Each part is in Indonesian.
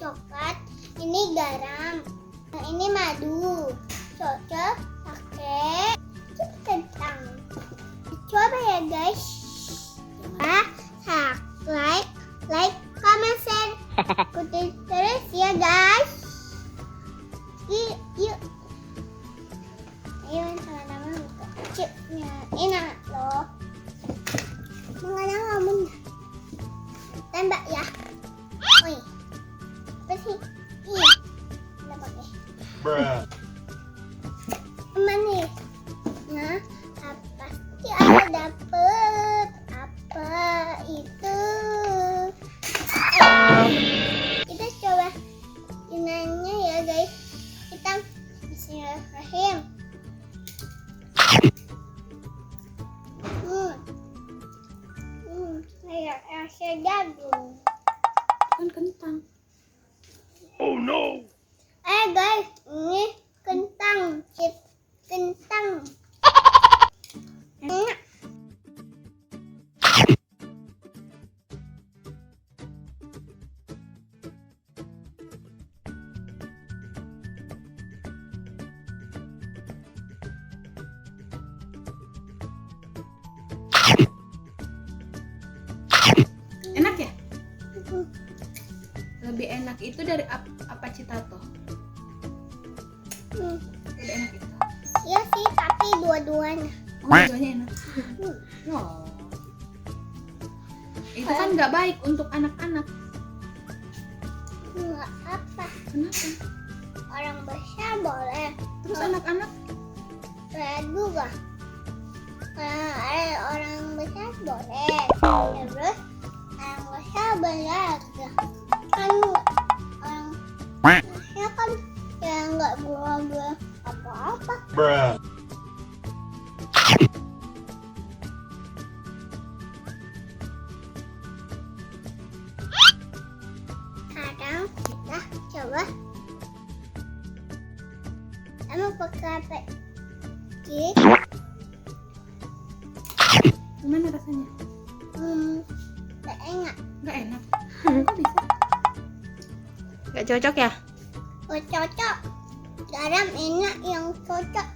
coklat, ini garam, ini madu. Cocok pakai kentang. Coba ya guys. Like, comment, share. Ikutin terus ya guys. Yuk. Ayo sama-sama buka chipnya. Enak loh. Mengenal kamu tembak ya. Oi. Apa sih? Iya. Udah pakai. Aman nih. Nah, pasti ada dapet. Apa itu? Kita coba inanya ya guys. Kita bismillahirrahmanirrahim. Kayak rasa jagung. Kan kentang. Oh no. Guys, ini kentang, chip kentang. Enak. Enak ya? Lebih enak itu dari apa citato? Lebih enak itu. Iya sih, tapi dua-duanya. Oh, dua-duanya enak. Oh. Itu kan nggak baik untuk anak-anak. Nggak apa. Kenapa? Orang besar boleh. Terus anak-anak? Saya juga. Orang besar boleh. Terus orang besar boleh. Kan orang besar kan ya nggak boleh apa-apa. Sekarang kita coba. Kamu pakai cake. Gimana rasanya? Nggak enak. Nggak enak. Kok bisa? Nggak cocok ya? Oh, cocok. Garam enak yang cocok.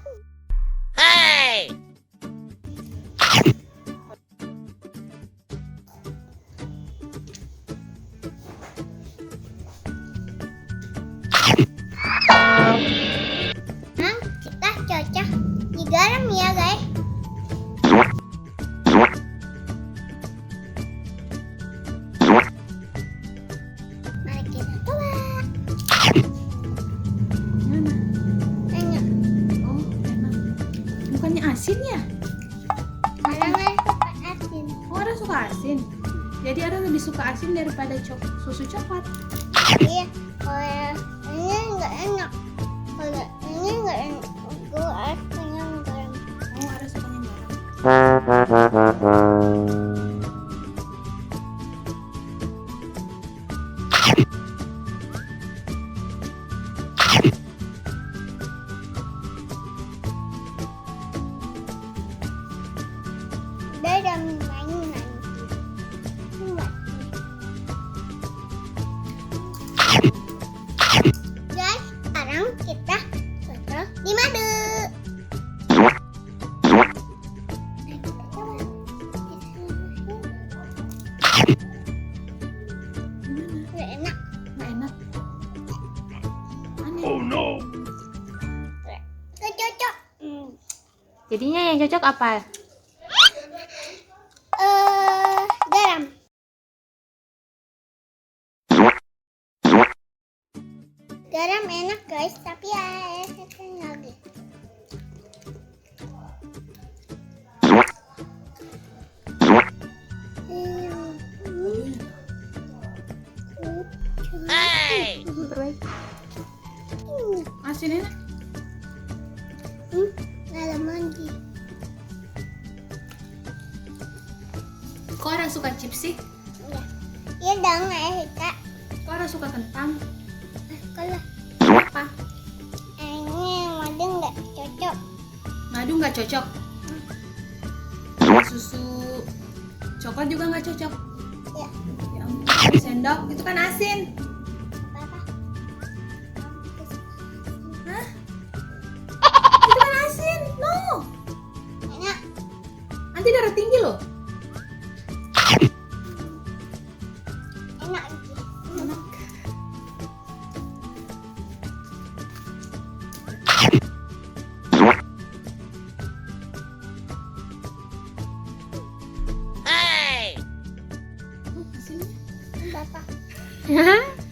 Hey! Nah, kita cocok di garam ya guys. Mari kita coba. Gimana? Enak. Oh, enak. Bukannya asin ya? Orang suka asin. Oh, Ara suka asin. Jadi Ara lebih suka asin daripada susu coklat. Iya, kalau ini nggak enak. Kalau ini nggak enak. Gue asinnya garam. Oh, Ara sukanya garam. Udah main nanti. Guys, sekarang kita cocok di madu. Nah, kita coba. Gimana? Nggak enak. Nggak enak. Aneh. Oh no. Nggak cocok. Jadinya yang cocok apa? Garam. Garam enak guys, tapi ada setengah lagi. Hey! Terbaik. Asin enak. Dalam lagi. Kok Ara suka chips sih? Ya. Iya dong, Kak. Kok Ara suka kentang? Kalau Apa? ini madu nggak cocok. Madu nggak cocok. Susu coklat juga nggak cocok. Ya. Ya ampun, sendok itu kan asin. Apa? Papa. Hah?